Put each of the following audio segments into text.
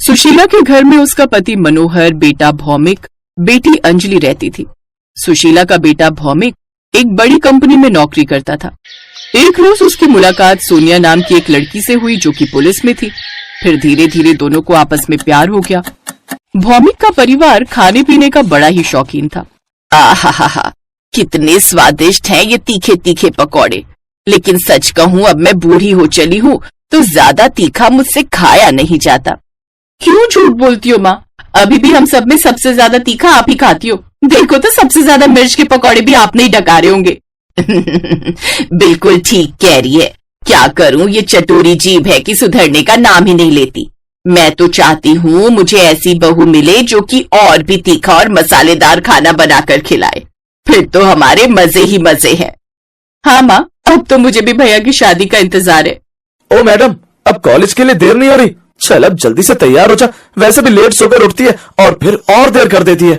सुशीला के घर में उसका पति मनोहर, बेटा भौमिक, बेटी अंजलि रहती थी। सुशीला का बेटा भौमिक एक बड़ी कंपनी में नौकरी करता था। एक रोज उसकी मुलाकात सोनिया नाम की एक लड़की से हुई जो कि पुलिस में थी। फिर धीरे धीरे दोनों को आपस में प्यार हो गया। भौमिक का परिवार खाने पीने का बड़ा ही शौकीन था। आहा, कितने स्वादिष्ट हैं ये तीखे तीखे पकौड़े। लेकिन सच कहूँ, अब मैं बूढ़ी हो चली हूँ तो ज्यादा तीखा मुझसे खाया नहीं जाता। क्यों झूठ बोलती हो माँ? अभी भी हम सब में सबसे ज्यादा तीखा आप ही खाती हो। देखो तो सबसे ज्यादा मिर्च के पकौड़े भी आपने ही डकारे होंगे। बिल्कुल ठीक कह रही है। क्या करूं, ये चटोरी जीभ है कि सुधरने का नाम ही नहीं लेती। मैं तो चाहती हूँ मुझे ऐसी बहू मिले जो कि और भी तीखा और मसालेदार खाना बनाकर खिलाए। फिर तो हमारे मजे ही मजे हैं। हाँ माँ, अब तो मुझे भी भैया की शादी का इंतजार है। ओ मैडम, अब कॉलेज के लिए देर नहीं हो रही? चल अब जल्दी से तैयार हो जा। वैसे भी लेट सोकर उठती है और फिर और देर कर देती है।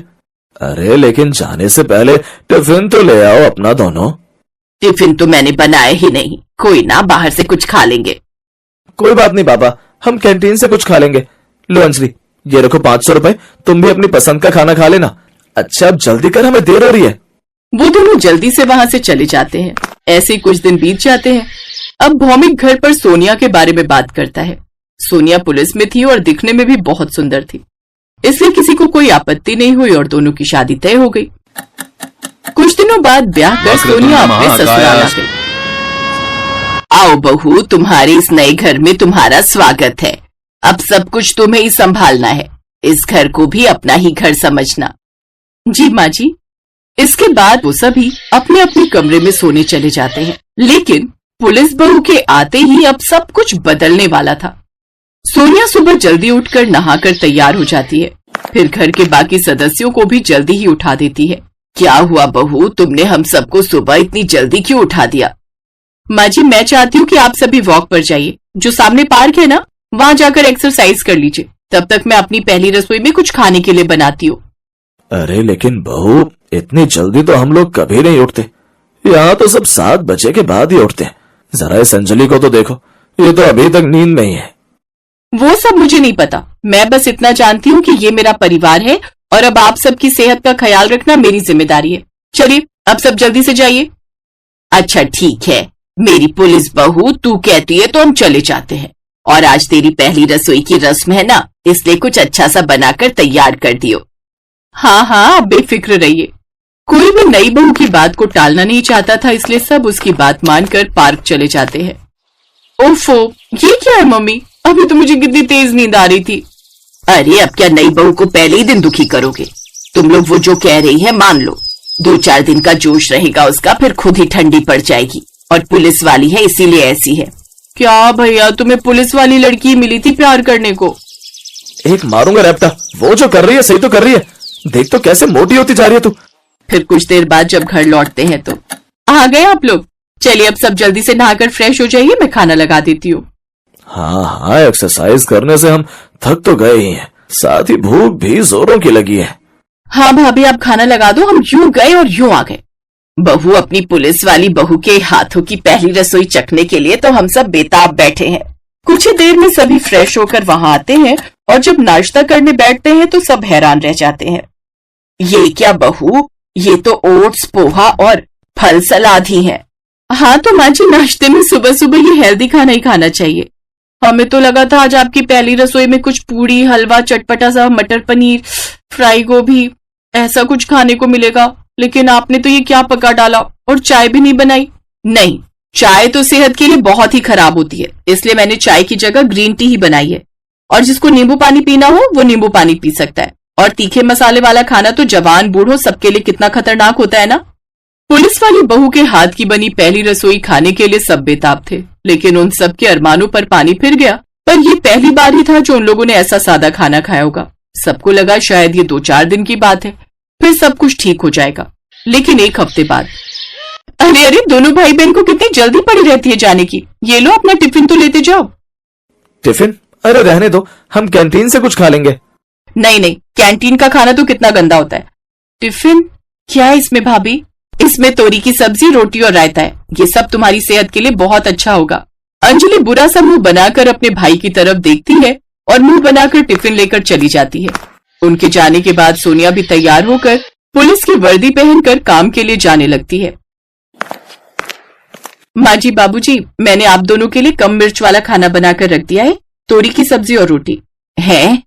अरे लेकिन जाने से पहले टिफिन तो ले आओ अपना दोनों। टिफिन तो मैंने बनाया ही नहीं। कोई ना, बाहर से कुछ खा लेंगे। कोई बात नहीं बाबा, हम कैंटीन से कुछ खा लेंगे। लो अंजलि, ये रखो 500 रुपए, तुम भी अपनी पसंद का खाना खा लेना। अच्छा अब जल्दी कर, हमें देर हो रही है। वो दोनों जल्दी से वहां से चले जाते हैं। ऐसे ही कुछ दिन बीत जाते हैं। अब भौमिक घर पर सोनिया के बारे में बात करता है। सोनिया पुलिस में थी और दिखने में भी बहुत सुंदर थी, इसलिए किसी को कोई आपत्ति नहीं हुई और दोनों की शादी तय हो गई। कुछ दिनों बाद ब्याह कर सोनिया अपने ससुराल आ गई। आओ बहू, तुम्हारे इस नए घर में तुम्हारा स्वागत है। अब सब कुछ तुम्हें ही संभालना है। इस घर को भी अपना ही घर समझना। जी माँ जी। इसके बाद वो सभी अपने अपने कमरे में सोने चले जाते हैं। लेकिन पुलिस बहू के आते ही अब सब कुछ बदलने वाला था। सोनिया सुबह जल्दी उठकर नहाकर तैयार हो जाती है। फिर घर के बाकी सदस्यों को भी जल्दी ही उठा देती है। क्या हुआ बहू, तुमने हम सबको सुबह इतनी जल्दी क्यों उठा दिया? माँ जी, मैं चाहती हूँ कि आप सभी वॉक पर जाइए। जो सामने पार्क है ना, वहाँ जाकर एक्सरसाइज कर लीजिए। तब तक मैं अपनी पहली रसोई में कुछ खाने के लिए बनाती हूँ। अरे लेकिन बहू, इतनी जल्दी तो हम लोग कभी नहीं उठते। यहाँ तो सब 7 बजे के बाद ही उठते हैं। जरा इस अंजलि को तो देखो, ये तो अभी तक नींद में ही है। वो सब मुझे नहीं पता। मैं बस इतना जानती हूँ कि ये मेरा परिवार है और अब आप सबकी सेहत का ख्याल रखना मेरी जिम्मेदारी है। चलिए अब सब जल्दी से जाइए। अच्छा ठीक है मेरी पुलिस बहू, तू कहती है तो हम चले जाते हैं। और आज तेरी पहली रसोई की रस्म है ना, इसलिए कुछ अच्छा सा बनाकर तैयार कर दियो। हाँ हाँ, आप बेफिक्र रहिए। कोई भी नई बहू की बात को टालना नहीं चाहता था, इसलिए सब उसकी बात मानकर पार्क चले जाते हैं। ओफो, ये क्या है मम्मी? अभी तो मुझे कितनी तेज नींद आ रही थी। अरे अब क्या नई बहू को पहले ही दिन दुखी करोगे? तुम लोग वो जो कह रही है मान लो। 2-4 दिन का जोश रहेगा उसका, फिर खुद ही ठंडी पड़ जाएगी। और पुलिस वाली है इसीलिए ऐसी है। क्या भैया, तुम्हें पुलिस वाली लड़की मिली थी प्यार करने को? एक मारूंगा रैप्टा। वो जो कर रही है सही तो कर रही है। देख तो कैसे मोटी होती जा रही है तू। फिर कुछ देर बाद जब घर लौटते हैं तो आ गए आप लोग। चलिए अब सब जल्दी से नहाकर फ्रेश हो जाइए, मैं खाना लगा देती हूँ। हाँ, एक्सरसाइज करने से हम थक तो गए ही हैं, साथ ही भूख भी जोरों की लगी है। हाँ भाभी, आप खाना लगा दो, हम यूं गए और यूं आ गए। बहू, अपनी पुलिस वाली बहू के हाथों की पहली रसोई चखने के लिए तो हम सब बेताब बैठे हैं। कुछ ही देर में सभी फ्रेश होकर वहां आते हैं और जब नाश्ता करने बैठते हैं तो सब हैरान रह जाते हैं। ये क्या बहू, ये तो ओट्स, पोहा और फल सलाद ही है। हाँ तो माँ जी, नाश्ते में सुबह सुबह ये हेल्दी खाना ही खाना चाहिए। हमें तो लगा था आज आपकी पहली रसोई में कुछ पूड़ी, हलवा, चटपटा सा मटर पनीर, फ्राई गोभी, ऐसा कुछ खाने को मिलेगा। लेकिन आपने तो ये क्या पका डाला, और चाय भी नहीं बनाई। नहीं, चाय तो सेहत के लिए बहुत ही खराब होती है, इसलिए मैंने चाय की जगह ग्रीन टी ही बनाई है। और जिसको नींबू पानी पीना हो वो नींबू पानी पी सकता है। और तीखे मसाले वाला खाना तो जवान बूढ़ों सबके लिए कितना खतरनाक होता है ना। पुलिस वाली बहू के हाथ की बनी पहली रसोई खाने के लिए सब बेताब थे, लेकिन उन सब के अरमानों पर पानी फिर गया। पर ये पहली बार ही था जो उन लोगों ने ऐसा सादा खाना खाया होगा। सबको लगा शायद ये 2-4 दिन की बात है, फिर सब कुछ ठीक हो जाएगा। लेकिन 1 हफ्ते बाद, अरे अरे, दोनों भाई बहन को कितनी जल्दी पड़ी रहती है जाने की। ये लो अपना टिफिन तो लेते जाओ। टिफिन? अरे रहने दो, हम कैंटीन से कुछ खा लेंगे। नहीं नहीं, कैंटीन का खाना तो कितना गंदा होता है। टिफिन क्या है इसमें भाभी? इसमें तोरी की सब्जी, रोटी और रायता है। ये सब तुम्हारी सेहत के लिए बहुत अच्छा होगा। अंजलि बुरा सा मुंह बनाकर अपने भाई की तरफ देखती है और मुंह बनाकर टिफिन लेकर चली जाती है। उनके जाने के बाद सोनिया भी तैयार होकर पुलिस की वर्दी पहनकर काम के लिए जाने लगती है। माँ जी, बाबूजी, मैंने आप दोनों के लिए कम मिर्च वाला खाना बनाकर रख दिया है, तोरी की सब्जी और रोटी। है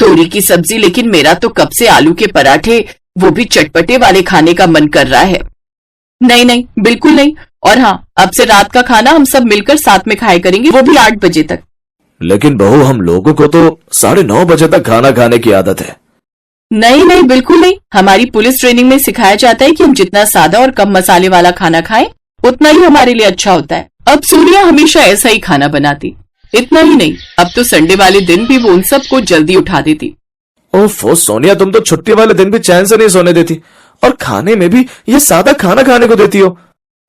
तोरी की सब्जी, लेकिन मेरा तो कब से आलू के पराठे, वो भी चटपटे वाले खाने का मन कर रहा है। नहीं नहीं, बिल्कुल नहीं। और हाँ, अब से रात का खाना हम सब मिलकर साथ में खाया करेंगे, वो भी 8 बजे तक। लेकिन बहू, हम लोगों को तो 9:30 बजे तक खाना खाने की आदत है। नहीं नहीं, बिल्कुल नहीं। हमारी पुलिस ट्रेनिंग में सिखाया जाता है कि हम जितना सादा और कम मसाले वाला खाना खाएं, उतना ही हमारे लिए अच्छा होता है। अब सोनिया हमेशा ऐसा ही खाना बनाती। इतना ही नहीं, अब तो संडे वाले दिन भी वो उन सबको जल्दी उठा देती। ओफो सोनिया, तुम तो छुट्टी वाले दिन भी चैन से नहीं सोने देती, और खाने में भी ये सादा खाना खाने को देती हो।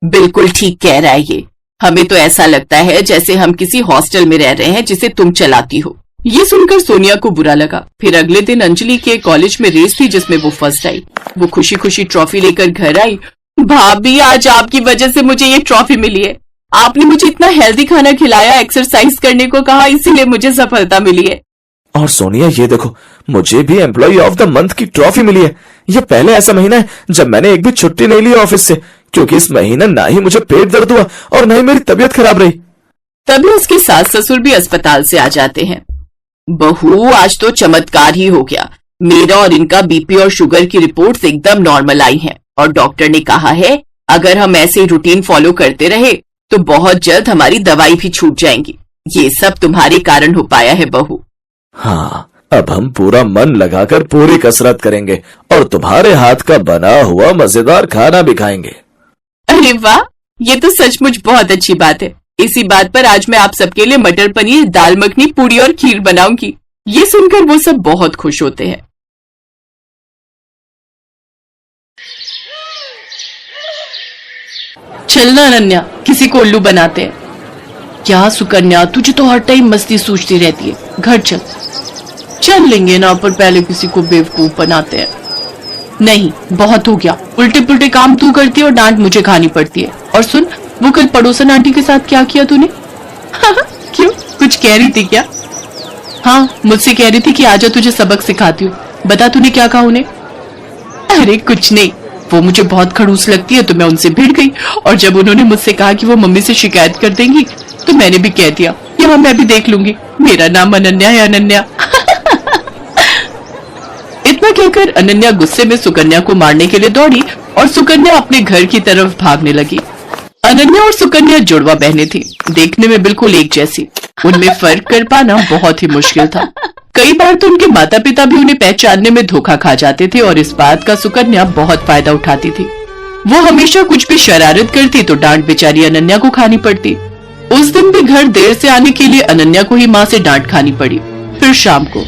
बिल्कुल ठीक कह रहा है ये। हमें तो ऐसा लगता है जैसे हम किसी हॉस्टल में रह रहे हैं जिसे तुम चलाती हो। ये सुनकर सोनिया को बुरा लगा। फिर अगले दिन अंजलि के कॉलेज में रेस थी जिसमें वो फर्स्ट आई। वो खुशी खुशी ट्रॉफी लेकर घर आई। भाभी, आज आपकी वजह से मुझे ये ट्रॉफी मिली है। आपने मुझे इतना हेल्दी खाना खिलाया, एक्सरसाइज करने को कहा, इसीलिए मुझे सफलता मिली है। और सोनिया, ये देखो, मुझे भी एम्प्लॉय ऑफ द मंथ की ट्रॉफी मिली है। ये पहले ऐसा महीना है जब मैंने एक भी छुट्टी नहीं ली ऑफिस से, क्योंकि इस महीने ना ही मुझे पेट दर्द हुआ और ना ही मेरी तबीयत खराब रही। तभी उसके सास ससुर भी अस्पताल से आ जाते हैं। बहू, आज तो चमत्कार ही हो गया। मेरा और इनका बीपी और शुगर की रिपोर्ट्स एकदम नॉर्मल आई हैं, और डॉक्टर ने कहा है अगर हम ऐसे रूटीन फॉलो करते रहे तो बहुत जल्द हमारी दवाई भी छूट जाएंगी। ये सब तुम्हारे कारण हो पाया है बहू। हाँ, अब हम पूरा मन लगाकर पूरी कसरत करेंगे और तुम्हारे हाथ का बना हुआ मजेदार खाना भी खाएंगे। अरे वाह, ये तो सचमुच बहुत अच्छी बात है। इसी बात पर आज मैं आप सबके लिए मटर पनीर, दाल मखनी, पूड़ी और खीर बनाऊंगी। ये सुनकर वो सब बहुत खुश होते हैं। चलना अनन्या, किसी को उल्लू बनाते हैं। क्या सुकन्या, तुझे तो हर टाइम मस्ती सूझती रहती है। घर चल। चल लेंगे ना, पर पहले किसी को बेवकूफ बनाते हैं। नहीं, बहुत हो गया। उल्टे पुल्टे काम तू करती है और डांट मुझे खानी पड़ती है। और सुन, वो कल पड़ोसन आंटी के साथ क्या किया तूने? क्यों, कुछ कह रही थी क्या? हाँ, मुझसे कह रही थी कि आजा तुझे सबक सिखाती हूँ। बता तूने क्या कहा उन्हें? अरे कुछ नहीं, वो मुझे बहुत खड़ूस लगती है तो मैं उनसे भिड़ गई। और जब उन्होंने मुझसे कहा कि वो मम्मी से शिकायत कर देंगी तो मैंने भी कह दिया, यहाँ मैं भी देख लूंगी, मेरा नाम अनन्या है, अनन्या। इतना कहकर अनन्या गुस्से में सुकन्या को मारने के लिए दौड़ी और सुकन्या अपने घर की तरफ भागने लगी। अनन्या और सुकन्या जुड़वा बहनें थी, देखने में बिल्कुल एक जैसी। उनमें फर्क कर पाना बहुत ही मुश्किल था। कई बार तो उनके माता पिता भी उन्हें पहचानने में धोखा खा जाते थे और इस बात का सुकन्या बहुत फायदा उठाती थी। वो हमेशा कुछ भी शरारत करती तो डांट बेचारी अनन्या को खानी पड़ती। उस दिन भी घर देर से आने के लिए अनन्या को ही माँ से डांट खानी पड़ी। फिर शाम को,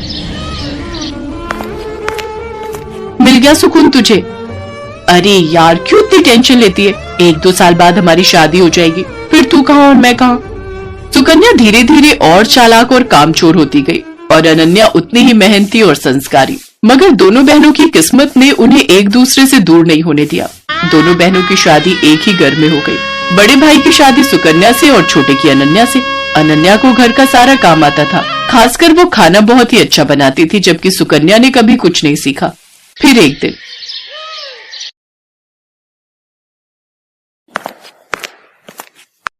मिल गया सुकून तुझे? अरे यार, क्यों इतनी टेंशन लेती है? 1-2 साल बाद हमारी शादी हो जाएगी, फिर तू कहाँ और मैं कहाँ। सुकन्या धीरे धीरे और चालाक और कामचोर होती गई और अनन्या उतनी ही मेहनती और संस्कारी। मगर दोनों बहनों की किस्मत ने उन्हें एक दूसरे से दूर नहीं होने दिया। दोनों बहनों की शादी एक ही घर में हो गई। बड़े भाई की शादी सुकन्या से और छोटे की अनन्या से। अनन्या को घर का सारा काम आता था, खासकर वो खाना बहुत ही अच्छा बनाती थी, जबकि सुकन्या ने कभी कुछ नहीं सीखा। फिर एक दिन,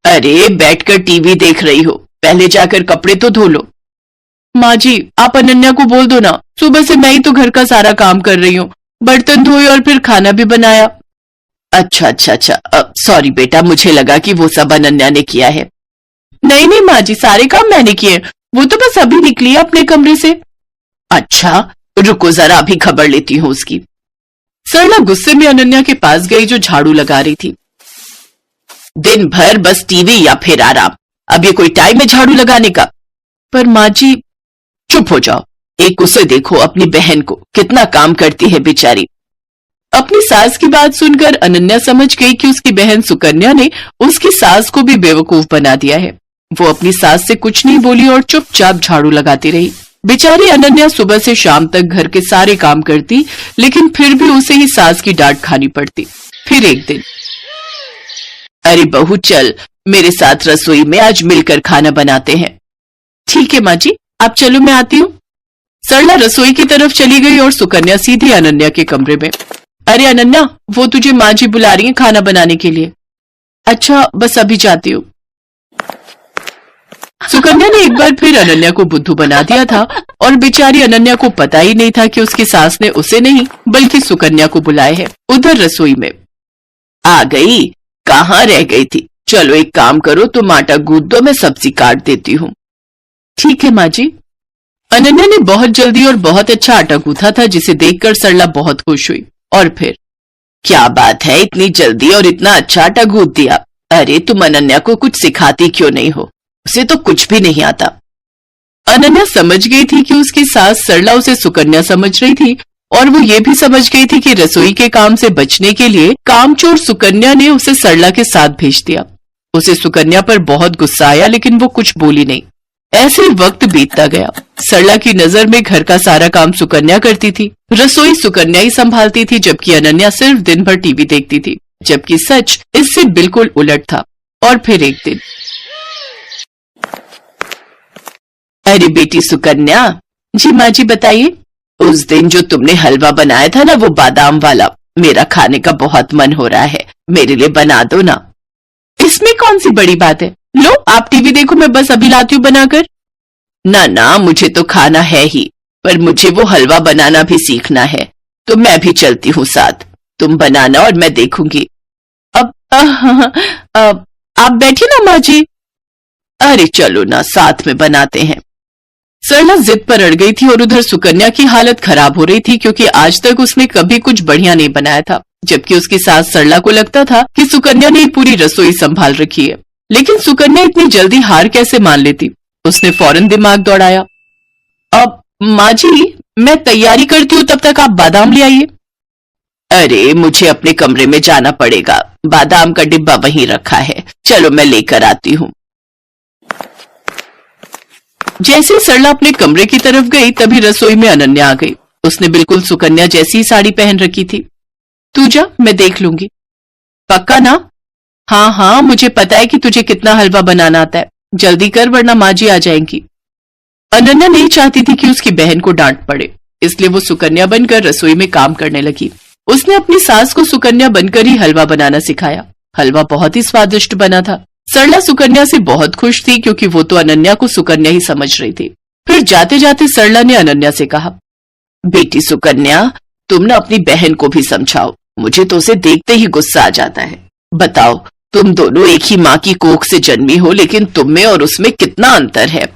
अरे बैठकर टीवी देख रही हो, पहले जाकर कपड़े तो धो लो। माँ जी, आप अनन्या को बोल दो ना, सुबह से मैं ही तो घर का सारा काम कर रही हूँ, बर्तन धोए और फिर खाना भी बनाया। अच्छा, सॉरी बेटा, मुझे लगा कि वो सब अनन्या ने किया है। नहीं नहीं माँ जी, सारे काम मैंने किए, वो तो बस अभी निकली है अपने कमरे से। अच्छा, रुको जरा, अभी खबर लेती हूँ उसकी। सरला गुस्से में अनन्या के पास गई जो झाड़ू लगा रही थी। दिन भर बस टीवी या फिर आराम, अब ये कोई टाइम है झाड़ू लगाने का? पर माँ जी। चुप हो जाओ, एक उसे देखो, अपनी बहन को, कितना काम करती है बेचारी। अपनी सास की बात सुनकर अनन्या समझ गई कि उसकी बहन सुकन्या ने उसकी सास को भी बेवकूफ बना दिया है। वो अपनी सास से कुछ नहीं बोली और चुपचाप झाड़ू लगाती रही। बेचारी अनन्या सुबह से शाम तक घर के सारे काम करती, लेकिन फिर भी उसे ही सास की डांट खानी पड़ती। फिर एक दिन, अरे बहू चल, मेरे साथ रसोई में आज मिलकर खाना बनाते हैं। ठीक है माँ जी, आप चलो, मैं आती हूँ। सरला रसोई की तरफ चली गई और सुकन्या सीधी अनन्या के कमरे में। अरे अनन्या, वो तुझे माँ जी बुला रही है खाना बनाने के लिए। अच्छा, बस अभी जाती हूँ। सुकन्या ने एक बार फिर अनन्या को बुद्धू बना दिया था और बेचारी अनन्या को पता ही नहीं था कि उसकी सास ने उसे नहीं बल्कि सुकन्या को बुलाए है। उधर रसोई में आ गई, कहाँ रह गई थी? चलो एक काम करो, तुम आटा गूंथ दो, मैं सब्जी काट देती हूँ। ठीक है माँ जी। अनन्या ने बहुत जल्दी और बहुत अच्छा आटा गूंथा था, जिसे देखकर सरला बहुत खुश हुई। और फिर, क्या बात है, इतनी जल्दी और इतना अच्छा आटा गूंथ दिया। अरे तुम अनन्या को कुछ सिखाती क्यों नहीं हो? उसे तो कुछ भी नहीं आता। अनन्या समझ गई थी कि उसकी सास सरला उसे सुकन्या समझ रही थी और वो ये भी समझ गई थी कि रसोई के काम से बचने के लिए कामचोर सुकन्या ने उसे सरला के साथ भेज दिया। उसे सुकन्या पर बहुत गुस्सा आया, लेकिन वो कुछ बोली नहीं। ऐसे वक्त बीतता गया। सरला की नजर में घर का सारा काम सुकन्या करती थी, रसोई सुकन्या ही संभालती थी, जबकि अनन्या सिर्फ दिन भर टीवी देखती थी, जबकि सच इससे बिल्कुल उलट था। और फिर एक दिन, अरे बेटी सुकन्या। जी माँ जी, बताइए। उस दिन जो तुमने हलवा बनाया था ना, वो बादाम वाला, मेरा खाने का बहुत मन हो रहा है, मेरे लिए बना दो ना। इसमें कौन सी बड़ी बात है, लो आप टीवी देखो, मैं बस अभी लाती हूँ बनाकर। ना ना, मुझे तो खाना है ही, पर मुझे वो हलवा बनाना भी सीखना है, तो मैं भी चलती हूँ साथ। तुम बनाना और मैं देखूंगी। अब आप बैठिए ना माँ जी। अरे चलो ना, साथ में बनाते हैं। सरला जिद पर अड़ गई थी और उधर सुकन्या की हालत खराब हो रही थी, क्योंकि आज तक उसने कभी कुछ बढ़िया नहीं बनाया था, जबकि उसकी सास सरला को लगता था कि सुकन्या ने पूरी रसोई संभाल रखी है। लेकिन सुकन्या इतनी जल्दी हार कैसे मान लेती? उसने फौरन दिमाग दौड़ाया। अब माँ जी, मैं तैयारी करती हूँ, तब तक आप बादाम ले आइए। अरे मुझे अपने कमरे में जाना पड़ेगा, बादाम का डिब्बा वहीं रखा है, चलो मैं लेकर आती हूँ। जैसे ही सरला अपने कमरे की तरफ गई, तभी रसोई में अनन्या आ गई। उसने बिल्कुल सुकन्या जैसी साड़ी पहन रखी थी। तू जा, मैं देख लूंगी। पक्का ना? हाँ हाँ, मुझे पता है कि तुझे कितना हलवा बनाना आता है, जल्दी कर वरना माँ जी आ जाएंगी। अनन्या नहीं चाहती थी कि उसकी बहन को डांट पड़े, इसलिए वो सुकन्या बनकर रसोई में काम करने लगी। उसने अपनी सास को सुकन्या बनकर ही हलवा बनाना सिखाया। हलवा बहुत ही स्वादिष्ट बना था। सरला सुकन्या से बहुत खुश थी, क्योंकि वो तो अनन्या को सुकन्या ही समझ रही थी। फिर जाते जाते सरला ने अनन्या से कहा, बेटी सुकन्या, तुम ना अपनी बहन को भी समझाओ, मुझे तो उसे देखते ही गुस्सा आ जाता है। बताओ, तुम दोनों एक ही माँ की कोख से जन्मी हो, लेकिन तुम में और उसमें कितना अंतर है।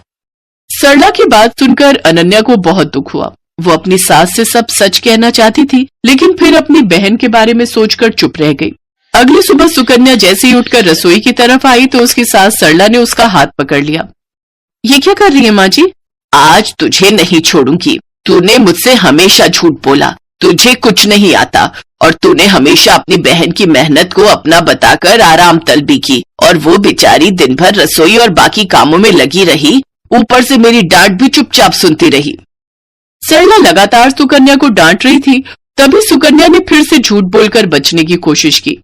सरला की बात सुनकर अनन्या को बहुत दुख हुआ। वो अपनी सास से सब सच कहना चाहती थी, लेकिन फिर अपनी बहन के बारे में सोचकर चुप रह गई। अगली सुबह सुकन्या जैसे ही उठकर रसोई की तरफ आई तो उसकी सास सरला ने उसका हाथ पकड़ लिया। ये क्या कर रही है माँ जी? आज तुझे नहीं छोड़ूंगी। तूने मुझसे हमेशा झूठ बोला, तुझे कुछ नहीं आता, और तूने हमेशा अपनी बहन की मेहनत को अपना बताकर आराम तलबी की, और वो बेचारी दिन भर रसोई और बाकी कामों में लगी रही, ऊपर से मेरी डांट भी चुपचाप सुनती रही। सरला लगातार सुकन्या को डांट रही थी, तभी सुकन्या ने फिर से झूठ बोलकर बचने की कोशिश की।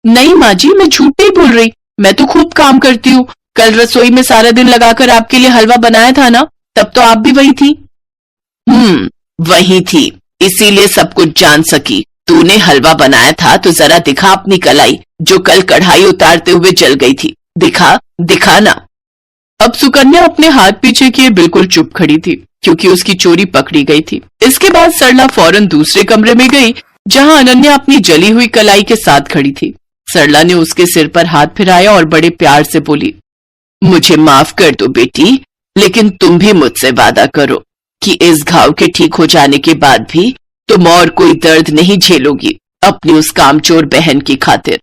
नहीं माँ जी, मैं झूठ नहीं बोल रही, मैं तो खूब काम करती हूँ। कल रसोई में सारा दिन लगाकर आपके लिए हलवा बनाया था ना, तब तो आप भी वही थी। वही थी, इसीलिए सब कुछ जान सकी। तूने हलवा बनाया था तो जरा दिखा अपनी कलाई, जो कल कढ़ाई उतारते हुए जल गई थी। दिखा ना। अब सुकन्या अपने हाथ पीछे किए बिल्कुल चुप खड़ी थी, क्योंकि उसकी चोरी पकड़ी गई थी। इसके बाद सरला फौरन दूसरे कमरे में गई, जहां अनन्या अपनी जली हुई कलाई के साथ खड़ी थी। सरला ने उसके सिर पर हाथ फिराया और बड़े प्यार से बोली, मुझे माफ कर दो बेटी, लेकिन तुम भी मुझसे वादा करो कि इस घाव के ठीक हो जाने के बाद भी तुम और कोई दर्द नहीं झेलोगी अपनी उस कामचोर बहन की खातिर।